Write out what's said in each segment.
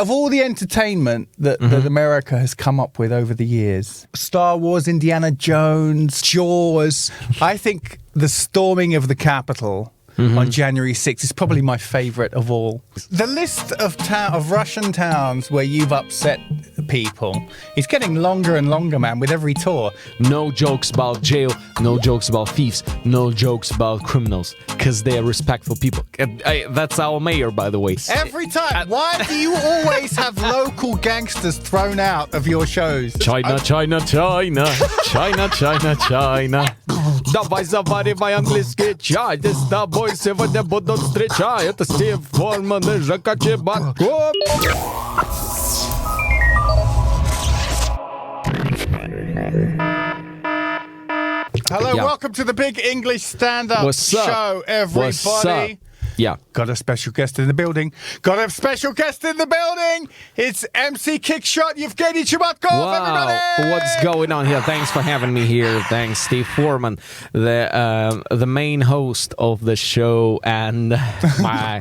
of all the entertainment that America has come up with over the years, Star Wars, Indiana Jones, Jaws, I think the storming of the Capitol on January 6th is probably my favorite of all. The list of Russian towns where you've upset people is getting longer and longer, man, with every tour. No jokes about jail, no jokes about thieves, no jokes about criminals, because they are respectful people. That's our mayor, by the way. Every time. Why do you always have local gangsters thrown out of your shows? China, China, China, China, China, China. Давай заваривай английский чай. Здесь с тобой сегодня будут встречать. Это Стив Foreman и Evgeniy Chebatkov. Hello, welcome to the Big English Stand-Up Show, everybody. What's up? Yeah. Got a special guest in the building. It's MC Kickshot, Evgeniy Chebatkov, everybody! What's going on here? Thanks for having me here. Thanks, Steve Foreman, the main host of the show and my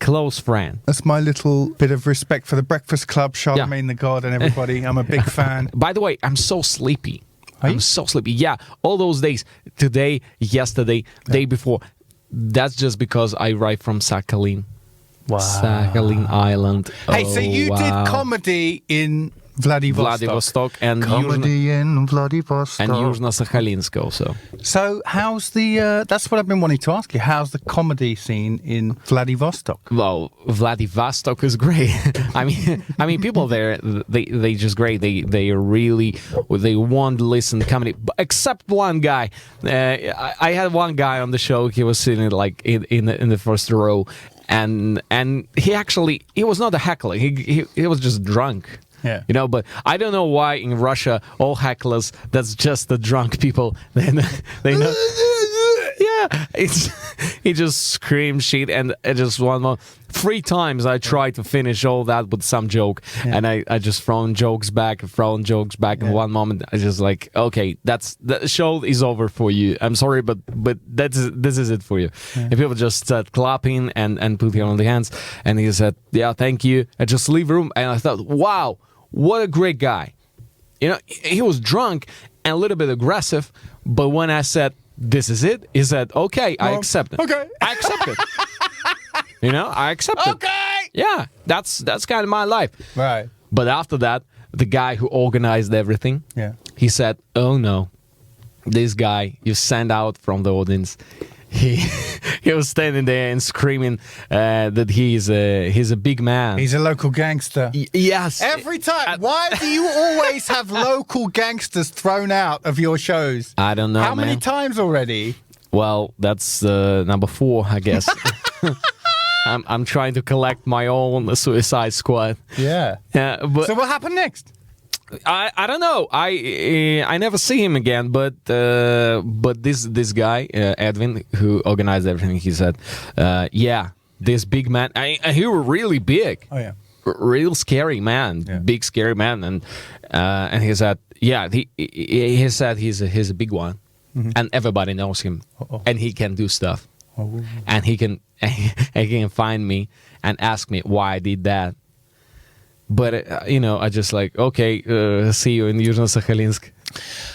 close friend. That's my little bit of respect for the Breakfast Club, Charlemagne the God and everybody. I'm a big fan. By the way, I'm so sleepy. I'm so sleepy. Yeah, all those days. Today, yesterday, day before. That's just because I arrived from Sakhalin. Wow. Sakhalin Island. Hey, so you did comedy in Vladivostok. And comedy in Vladivostok. And Yuzhno-Sakhalinsk also. So how's the, that's what I've been wanting to ask you, how's the comedy scene in Vladivostok? Well, Vladivostok is great. I mean, people there, they just great. They really, they want to listen to comedy, except one guy. I had one guy on the show, he was sitting like in the first row, and he was not a heckler, he was just drunk. Yeah. You know, but I don't know why in Russia all hecklers, that's just the drunk people. They know. Yeah, he just screamed shit, and just one more. 3 times I tried to finish all that with some joke, and I just thrown jokes back. In one moment, I just like, okay, the show is over for you. I'm sorry, but this is it for you. Yeah. And people just started clapping and put him on the hands, and he said, yeah, thank you. I just leave room, and I thought, wow, what a great guy. You know, he was drunk and a little bit aggressive, but when I said, this is it, he said, okay, I accept it. Okay. I accept it. You know, I accept it. Okay. Yeah, that's kind of my life. Right. But after that, the guy who organized everything, he said, oh no, this guy you sent out from the audience, he was standing there and screaming that he's a big man. He's a local gangster. Yes. Every time. Why do you always have local gangsters thrown out of your shows? I don't know, How many times already? Well, that's number 4, I guess. I'm trying to collect my own Suicide Squad. Yeah. But so what happened next? I don't know. I never see him again. But this guy Edwin, who organized everything, he said, yeah, this big man. He was really big. Oh yeah. Real scary man, big scary man, and he said, yeah, he said he's a big one, and everybody knows him, and he can do stuff, and he can find me and ask me why I did that. But you know, I just like, okay, see you in Yuzhno-Sakhalinsk.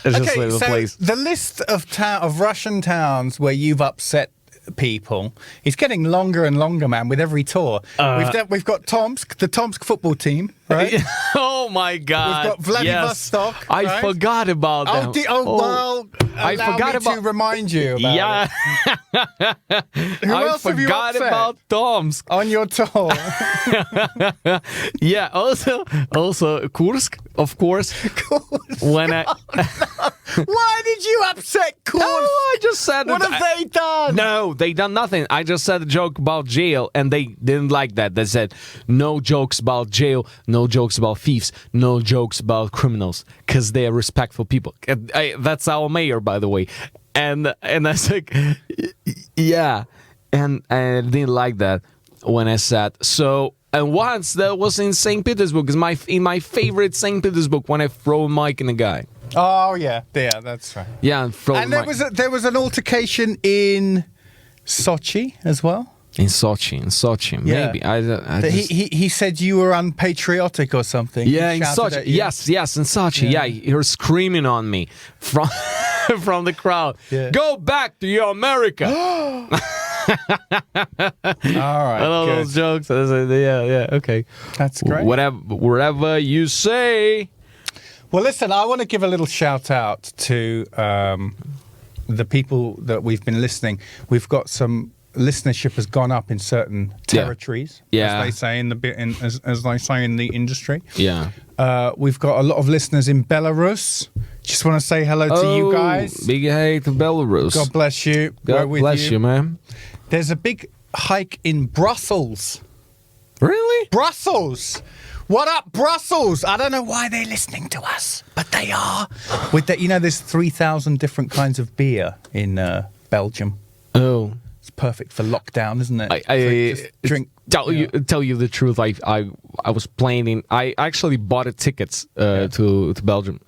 Okay, so the list of Russian towns where you've upset people is getting longer and longer, man, with every tour. We've got Tomsk, the Tomsk football team, right? Oh my God! We've got Vladivostok. Yes. I forgot about them. Well, I forgot to remind you about it. Who else have you upset about Tomsk on your tour? Yeah, also Kursk, of course. Kursk. When I Why did you upset Kursk? No, I just said what have they done? No, they done nothing. I just said a joke about jail, and they didn't like that. They said no jokes about jail, no jokes about thieves, no jokes about criminals, because they are respectful people. That's our mayor, by the way. And I was like, yeah, and I didn't like that when I said so. And once that was in St. Petersburg, in my favorite St. Petersburg, when I throw a mic in a guy. Oh yeah, that's right. Yeah, and there was an altercation in Sochi as well. In Sochi, Yeah. maybe. I just, He said you were unpatriotic or something. yeah, He in shouted Sochi. at you. Yes, in Sochi. Yeah, you're screaming on me from from the crowd. Yeah. Go back to your America. All right. I love good. those jokes. Yeah, okay. That's great. Whatever you say. Well, listen, I want to give a little shout out to the people that we've been listening. We've got some listenership has gone up in certain territories, Yeah. as they say in the as they say in the industry. Yeah. We've got a lot of listeners in Belarus. Just want to say hello to you guys. Big hey to Belarus. God bless you. We're God with bless you, man. There's a big hike in Brussels. Really? Brussels. What up, Brussels? I don't know why they're listening to us, but they are. With that, there's 3,000 different kinds of beer in Belgium. Oh. It's perfect for lockdown, isn't it? I drink. Tell you the truth. I was planning. I actually bought tickets to Belgium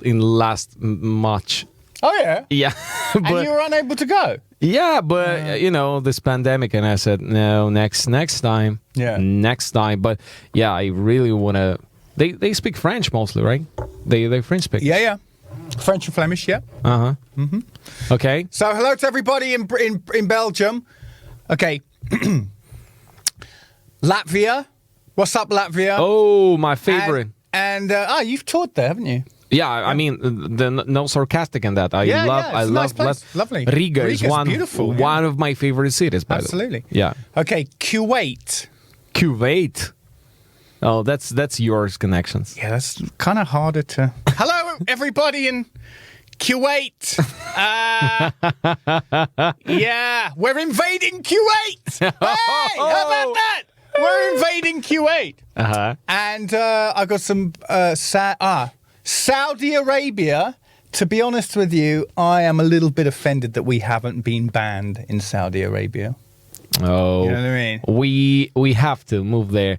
in last March. Oh yeah. Yeah, And you were unable to go. Yeah, but this pandemic, and I said no, next time. Yeah. Next time. But yeah, I really want to. They speak French mostly, right? They French speak. Yeah. French and Flemish, yeah. Okay. So hello to everybody in Belgium. Okay. Latvia. What's up, Latvia? Oh, my favorite. And you've toured there, haven't you? Yeah, I mean, no sarcastic in that. I love it's a nice place. Lovely. Riga is beautiful, one of my favorite cities. By Absolutely. The way. Yeah. Okay, Kuwait. Kuwait. Oh, that's yours connections. Yeah, that's kind of harder to. Hello, everybody in Kuwait. Yeah, we're invading Kuwait. Hey, how about that? We're invading Kuwait. And I got some Saudi Arabia. To be honest with you, I am a little bit offended that we haven't been banned in Saudi Arabia. Oh, You know what I mean? we have to move there.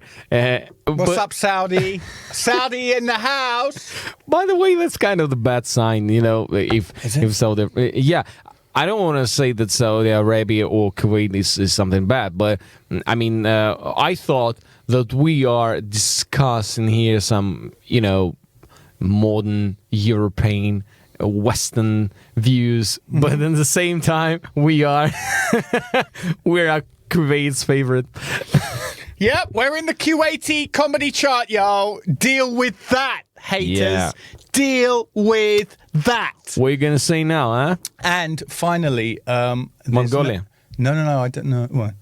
What's up, Saudi? Saudi in the house. By the way, that's kind of the bad sign, if Saudi. Yeah, I don't want to say that Saudi Arabia or Kuwait is something bad, but I mean, I thought that we are discussing here some, modern European, Western views, but at the same time, we're Kuwait's favorite. Yep, we're in the Kuwaiti comedy chart, y'all. Deal with that, haters. Yeah. Deal with that. What are you gonna say now, huh? And finally, Mongolia. No, I don't know. Well,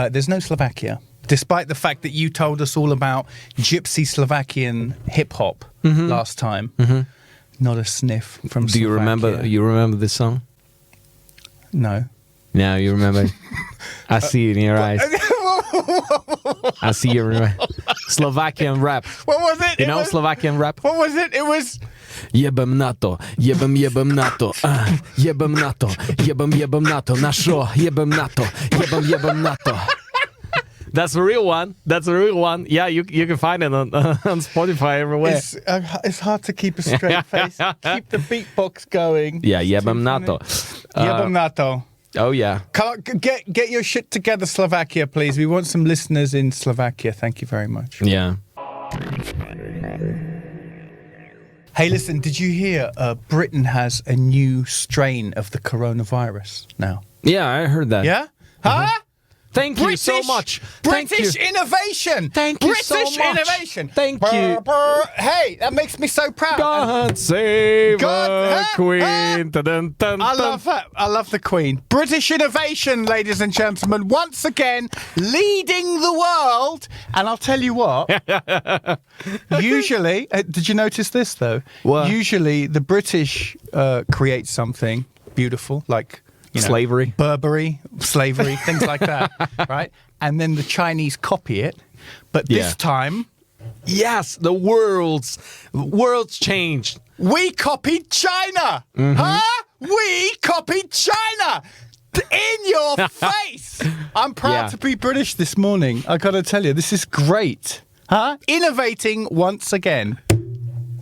there's no Slovakia. Despite the fact that you told us all about gypsy Slovakian hip hop last time, not a sniff from Do Slovakia. you remember this song? No. No, you remember. I see it in your eyes. I see you remember. Slovakian rap. What was it? You know Slovakian rap? What was it? It was... Jebem na to, jebem na to, jebem na to, jebem na to, na šo, jebem na to, jebem na to. That's a real one. Yeah, you can find it on Spotify everywhere. It's hard to keep a straight face. Keep the beatbox going. Yeah, jebem na to. Jebem na to. Oh yeah. Come on, get your shit together, Slovakia, please. We want some listeners in Slovakia. Thank you very much. Yeah. Hey, listen, did you hear Britain has a new strain of the coronavirus now? Yeah, I heard that. Yeah? Huh? Thank you so much. British innovation. Thank you so much. British innovation. Thank you. Hey, that makes me so proud. God save the Queen. Dun, dun, I dun. love that. I love the Queen. British innovation, ladies and gentlemen, once again leading the world. And I'll tell you what. Usually, did you notice this though? What? Usually, the British create something beautiful, like Slavery. Burberry, slavery, things like that, right? And then the Chinese copy it. But this time, Yes, the world's changed. we copied China. Huh? We copied China. In your face. I'm proud to be British this morning. I got to tell you, this is great. Huh? Innovating once again.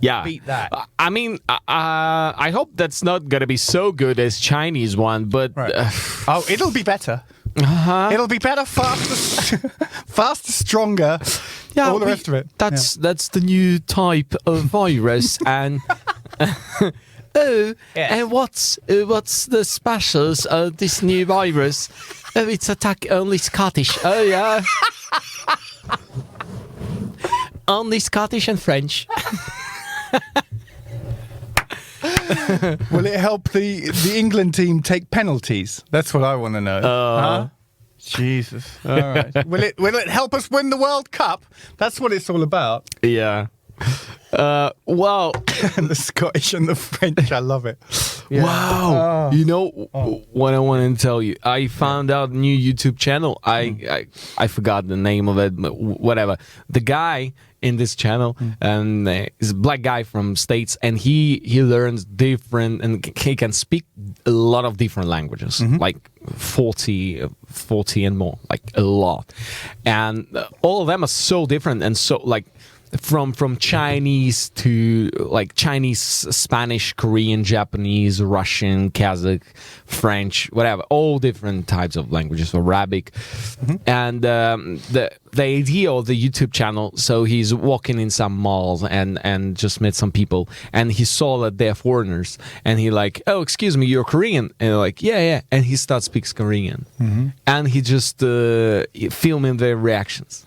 Yeah. Beat that. I mean, I hope that's not going to be so good as Chinese one, but Right. Oh, it'll be better. It'll be better, faster, faster, stronger. Yeah, all the rest of it. That's the new type of virus, and and what's the specials of this new virus? Oh, it's attack only Scottish. Oh yeah, only Scottish and French. Will it help the England team take penalties? That's what I want to know. Huh? Jesus. All right. Will it help us win the World Cup? That's what it's all about. Yeah. Well, And the Scottish and the French, I love it. Yeah. wow. You know what I want to tell you? I found out a new YouTube channel. I forgot the name of it, but whatever. The guy in this channel is a black guy from States, and he learns different, and he can speak a lot of different languages, like 40 and more, like a lot. And all of them are so different, and so like from Chinese to like Chinese, Spanish, Korean, Japanese, Russian, Kazakh, French, whatever, all different types of languages, Arabic. And the idea of the YouTube channel, so he's walking in some malls and just met some people, and he saw that they're foreigners, and he like, oh, excuse me, you're Korean? And they're like, yeah, and he starts speaks Korean, and he just filming their reactions.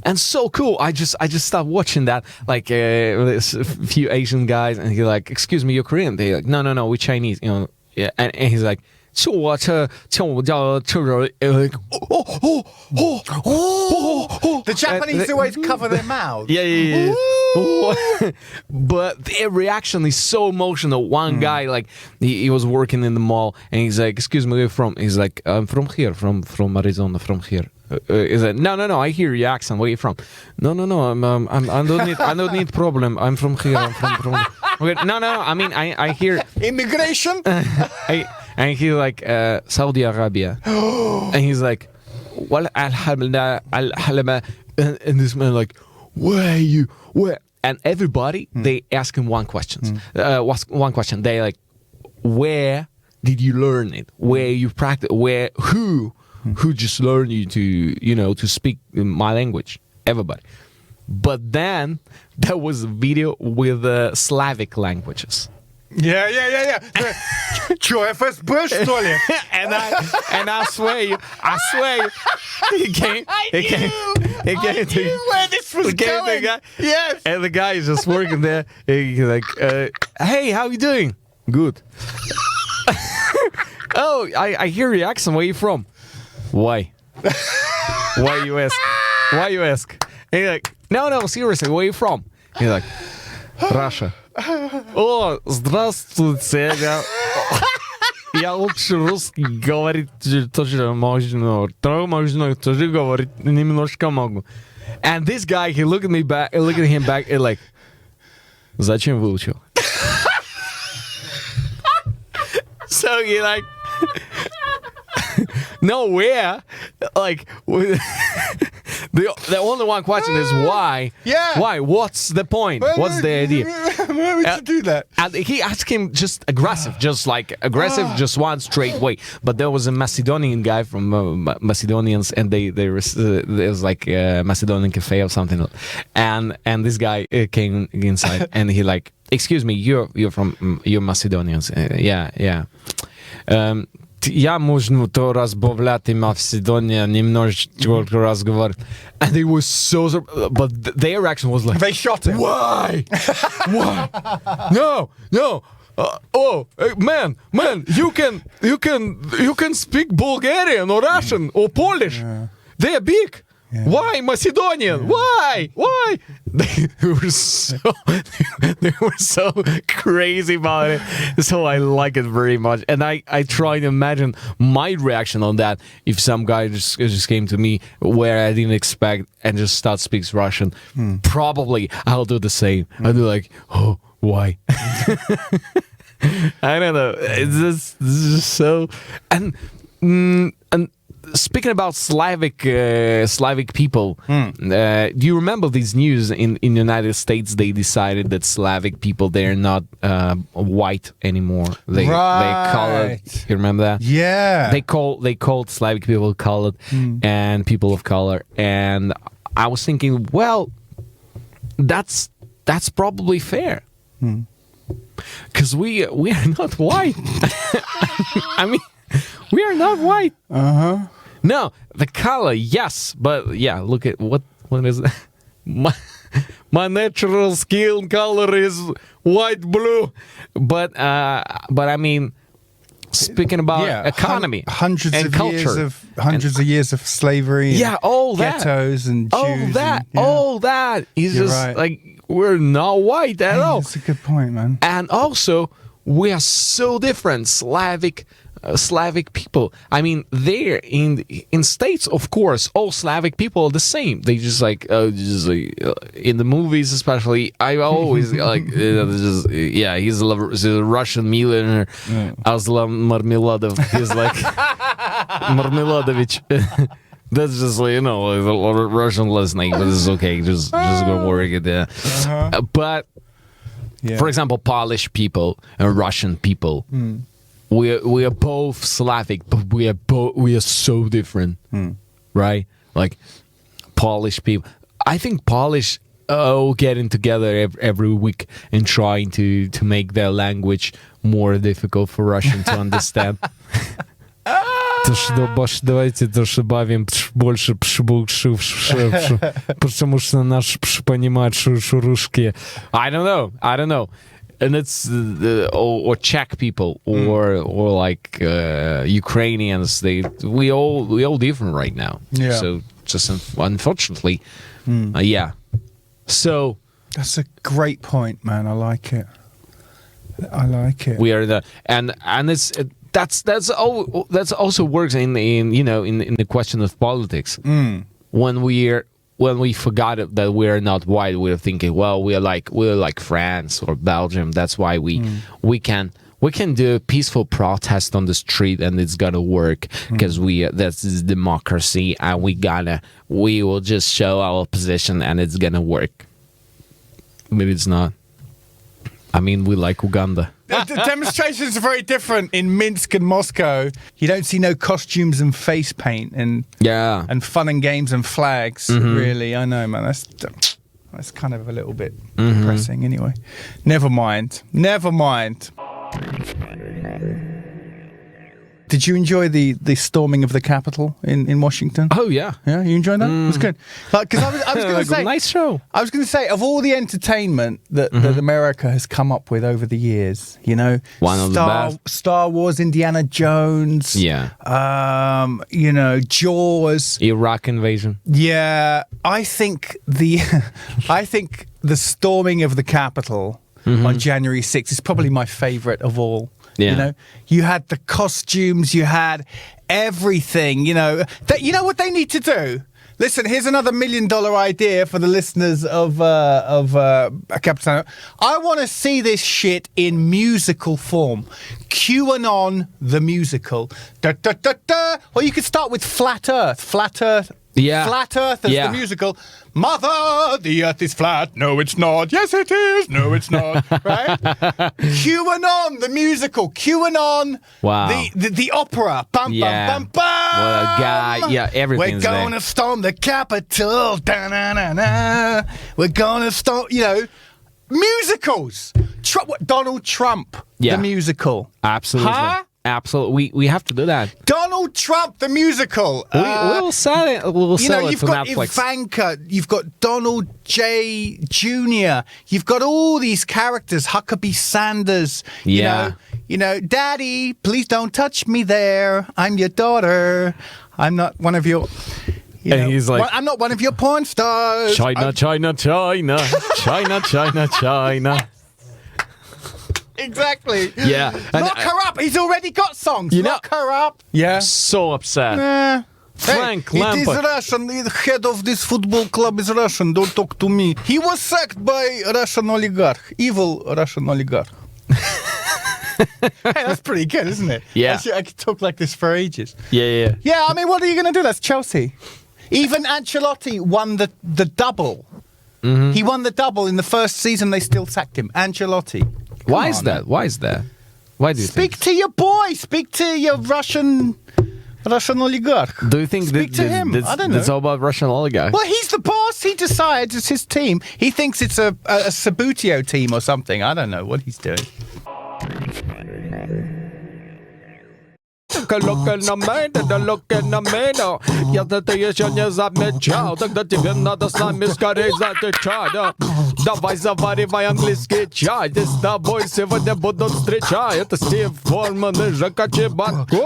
And so cool. I just stopped watching that, like a few Asian guys, and he's like, excuse me, you're Korean? They're like, no, we're Chinese, you know. Yeah, and he's like, like, The Japanese always cover their mouths. Yeah. But their reaction is so emotional. One guy, like, he was working in the mall, and he's like, excuse me, where are you from? He's like, I'm from here, from Arizona, from here. Is it? No, I hear your accent. Where are you from? No, I don't need problem. I'm from here. I'm from okay, no, I mean, I hear Immigration? and he's like, Saudi Arabia. And he's like, well, alhamdulillah, and this man like, where? And everybody, they ask him one question. One question. They like, where did you learn it? Where you practice? Who just learned you to speak my language? Everybody. But then there was a video with Slavic languages. Yeah. Чё, ФСБ, что ли? And I swear you, he came to where this was going. the guy, Yes. and the guy is just working there. He's like, hey, how you doing? Good. Oh, I hear your accent. Where are you from? Why? Why you ask? And he's like, no, seriously, where are you from? He's like, Russia. О, здравствуйте. Я лучше русский говорить тоже можно. Тоже говорить немножко могу. And this guy, he looked at him back, and like, зачем выучил? So he like, nowhere, like, the only one question is why? Yeah. Why? What's the point? What's the idea? Why would you do that? And he asked him just aggressive, just one straight way. But there was a Macedonian guy from Macedonians, and there was like a Macedonian cafe or something, and this guy came inside, and he like, excuse me, you're Macedonians? Yeah. Я можно то разбавляти Macedonian немножечко разговор. And they were so, but their reaction was like, they shot him. Why? No. Man, you can speak Bulgarian or Russian or Polish. Yeah. They're big. Yeah. Why Macedonian? Yeah. Why? They were so crazy about it. So I like it very much. And I try to imagine my reaction on that if some guy just came to me where I didn't expect and just speaks Russian. Probably I'll do the same. I'll do like, oh, why? I don't know. It's just so, and speaking about Slavic people, do you remember these news in the United States? They decided that Slavic people, they're not white anymore. They colored. You remember that? Yeah. They called Slavic people colored and people of color. And I was thinking, well, that's probably fair. Because we are not white. I mean, we are not white. No, the color, yes, but yeah, look at what is that? My natural skin color is white blue, but I mean, speaking about economy, hundreds and of culture, hundreds of years of slavery, all that, ghettos and Jews, all that is You're just right. like we're not white at all. That's a good point, man. And also, we are so different, Slavic people. I mean, there in States, of course, all Slavic people are the same. They just like in the movies, especially. I always like, he's a Russian millionaire. Aslan Marmeladov. He's like Marmeladovich. That's just like, a Russian last name, but it's okay. Just go work it there. But for example, Polish people and Russian people. We are both Slavic, but we are so different, right? Like Polish people. I think Polish getting together every week and trying to make their language more difficult for Russian to understand. Давайте добавим больше потому что наш понимает русские. I don't know. And it's or Czech people or like Ukrainians. We all different right now. Yeah. So just unfortunately, So That's a great point, man. I like it. We are and it's that's also works in the question of politics. When we forgot that we're not white, we're thinking, well, we're like France or Belgium. That's why we can do a peaceful protest on the street and it's gonna work because that's democracy and we will just show our position and it's gonna work. Maybe it's not. I mean, we like Uganda. The demonstrations are very different in Minsk and Moscow. You don't see no costumes and face paint and fun and games and flags. Really, I know, man. That's kind of a little bit depressing. Anyway, never mind. Did you enjoy the storming of the Capitol in Washington? Oh yeah, yeah. You enjoyed that? It was good. Because I was going to say, nice show. I was going to say, of all the entertainment that America has come up with over the years, one of the best. Star Wars, Indiana Jones, Jaws, Iraq invasion. Yeah, I think the storming of the Capitol on January 6th is probably my favorite of all. Yeah. You had the costumes, you had everything, you know what they need to do? Listen, here's another $1 million idea for the listeners of Capitano. I want to see this shit in musical form. QAnon the musical. Da, da, da, da. Or you could start with Flat Earth. Flat Earth. Yeah. Flat Earth as the musical. Mother, the Earth is flat. No, it's not. Yes, it is. No, it's not. Right? QAnon, the musical. QAnon, wow. the opera. Bum, bum, bum, bum. What a guy. Yeah, everything's We're gonna storm the Capitol. Da-na-na-na. We're gonna storm, musicals. Donald Trump, the musical. Absolutely. Huh? Absolutely, we have to do that. Donald Trump, the musical. We'll sell it. We'll sell it you've to got Netflix. Ivanka, you've got Donald J. Jr., you've got all these characters, Huckabee Sanders. Daddy, please don't touch me there. I'm your daughter. I'm not one of your. And he's like, I'm not one of your porn stars. China, China, China, China, China, China. Exactly. Yeah. Lock her up. He's already got songs. Lock her up. Yeah. So upset. Frank Lampard. It is Russian. The head of this football club is Russian. Don't talk to me. He was sacked by Russian oligarch. Evil Russian oligarch. Hey, that's pretty good, isn't it? Yeah. I could talk like this for ages. Yeah. Yeah, I mean, what are you going to do? That's Chelsea. Even Ancelotti won the double. Mm-hmm. He won the double in the first season. They still sacked him. Ancelotti. Why is that? Why do you Speak think? to your boy. Speak to your Russian oligarch. Do you think Speak to him. I don't know. it's all about Russian oligarchs? Well, he's the boss. He decides it's his team. He thinks it's a Sabutio team or something. I don't know what he's doing. Look на меня. Я это еще не замечал. Тогда тебе надо с нами скорее затечать. Давай заваривай английский чай. Здесь с тобой сегодня будут встречать. Это Стив Форман и Жека Чебатков.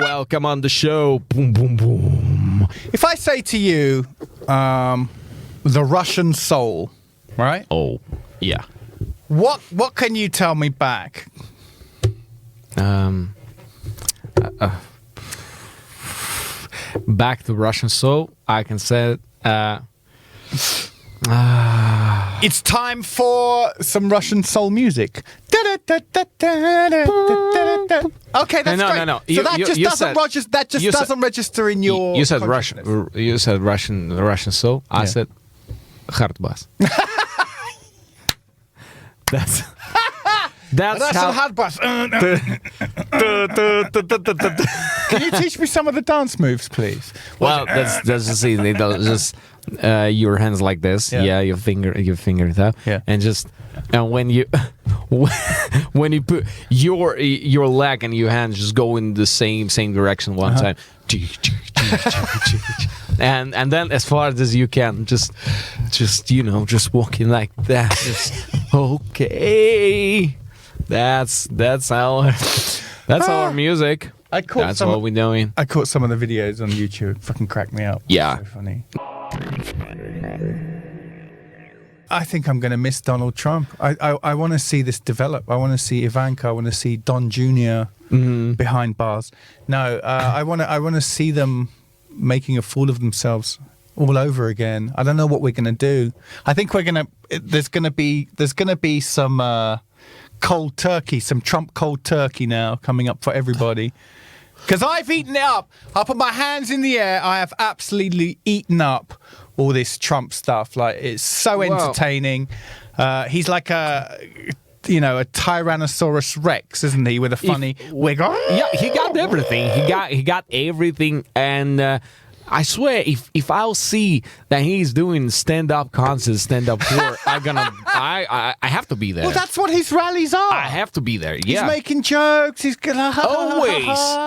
Welcome on the show. Boom, boom, boom. If I say to you, the Russian soul, right? Oh, yeah. What can you tell me back? Back to Russian soul, I can say It's time for some Russian soul music. Okay, that's great. No. So that just doesn't register in your. You said Russian. You said Russian soul. I said hard bass. That's how hard bass. Can you teach me some of the dance moves, please? Well, that's just easy. Just your hands like this. Yeah. Your finger out. Yeah. And just when you put your leg and your hand just go in the same direction one time. And then as far as you can, just walking like that. Just okay. That's our music. That's what we're doing. I caught some of the videos on YouTube. Fucking cracked me up. Yeah. So funny. I think I'm going to miss Donald Trump. I want to see this develop. I want to see Ivanka. I want to see Don Jr. Behind bars. No, I want to see them making a fool of themselves all over again. I don't know what we're going to do. I think there's going to be some cold turkey, some Trump cold turkey now coming up for everybody. Because I've eaten it up. I put my hands in the air. I have absolutely eaten up all this Trump stuff. Like, it's so entertaining. He's like a Tyrannosaurus Rex, isn't he? With a funny wig. Yeah, he got everything. He got everything, and I swear, if I'll see that he's doing stand-up concerts, stand-up tour, I have to be there. Well, that's what his rallies are. I have to be there. Yeah, he's making jokes. He's gonna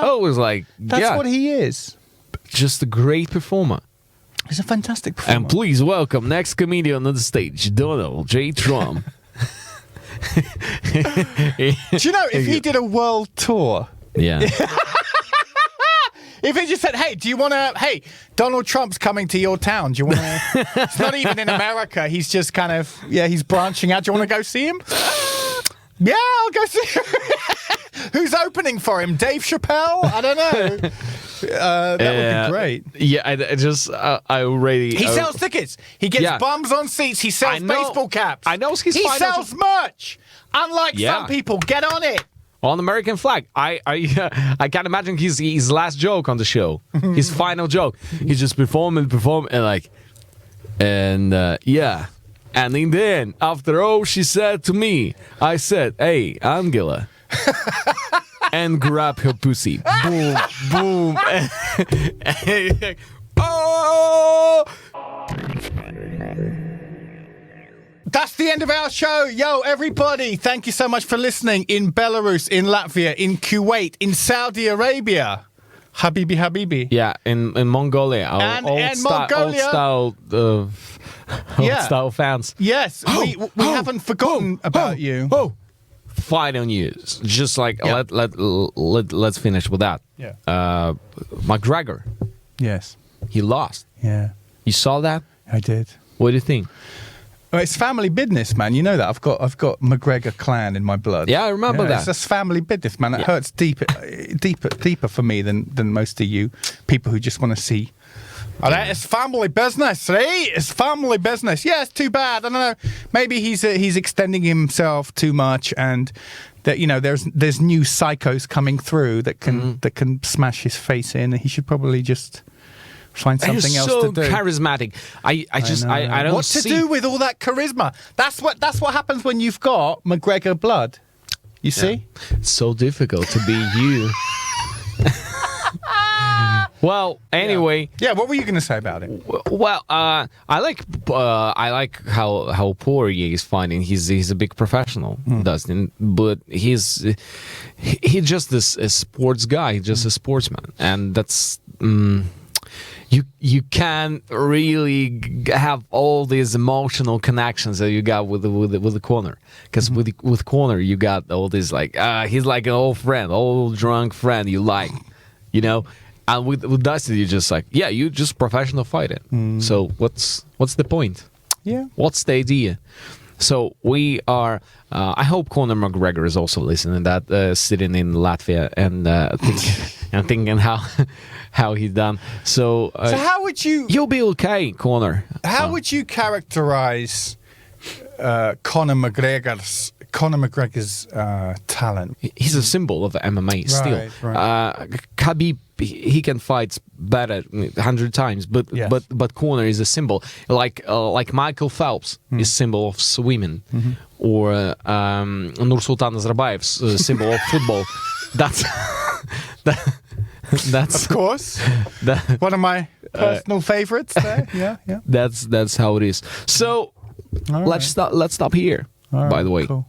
always like that's what he is. Just a great performer. He's a fantastic performer. And please welcome next comedian on the stage, Donald J. Trump. Do you know if he did a world tour? Yeah. If he just said, "Hey, do you want to? Hey, Donald Trump's coming to your town. Do you want to?" It's not even in America. He's just kind of he's branching out. Do you want to go see him? Yeah, I'll go see him. Who's opening for him? Dave Chappelle? I don't know. That would be great. Yeah, I already. He sells tickets. He gets bums on seats. He sells baseball caps. I know he sells merch. Unlike some people, get on it. On the American flag. I can't imagine his last joke on the show. His final joke. He's just performing, and And in the end, after all she said to me, I said, "Hey, Angela." And grab her pussy. Boom, boom. Oh! That's the end of our show. Yo, everybody, thank you so much for listening in Belarus, in Latvia, in Kuwait, in Saudi Arabia. Habibi, Habibi. Yeah, in Mongolia. Old style fans. Yes, we haven't forgotten about you. Final news. Just like, let's finish with that. Yeah. McGregor. Yes. He lost. Yeah. You saw that? I did. What do you think? Well, it's family business, man. You know that. I've got McGregor clan in my blood. Yeah, I remember that. It's just family business, man. It hurts deeper for me than most of you people who just want to see It's family business, right? It's family business. Yeah, it's too bad. I don't know. Maybe he's extending himself too much, and that there's new psychos coming through that can smash his face in. He should probably just find something else to do. Charismatic. I don't what to do with all that charisma. That's what happens when you've got McGregor blood. You see? It's so difficult to be you. Well, anyway. Yeah, what were you going to say about it? Well, I like how Poirier is fighting. He's a big professional, Dustin, but he's just a sports guy, just a sportsman, and that's you can't really have all these emotional connections that you got with the corner, because with corner you got all this he's like an old friend, old drunk friend you like, And with Dustin, you're just you just professional fighting. So what's the point? Yeah. What's the idea? So we are. I hope Conor McGregor is also listening. That sitting in Latvia and thinking how he done. So how would you? You'll be okay, Conor. How would you characterize Conor McGregor's talent? He's a symbol of MMA still. Right. Khabib, he can fight better 100 times, but Conor is a symbol, like Michael Phelps is symbol of swimming, or Nursultan Nazarbayev's symbol of football. That's of course one of my personal favorites there. Yeah. That's how it is. So let's stop here. By the way. Cool.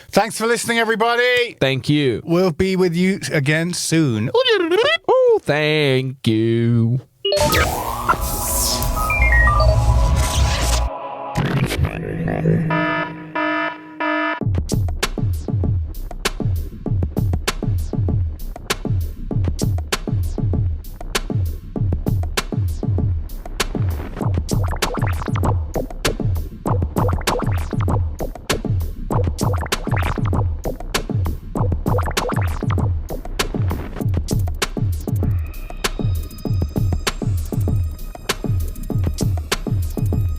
Thanks for listening, everybody. Thank you. We'll be with you again soon. Oh, thank you.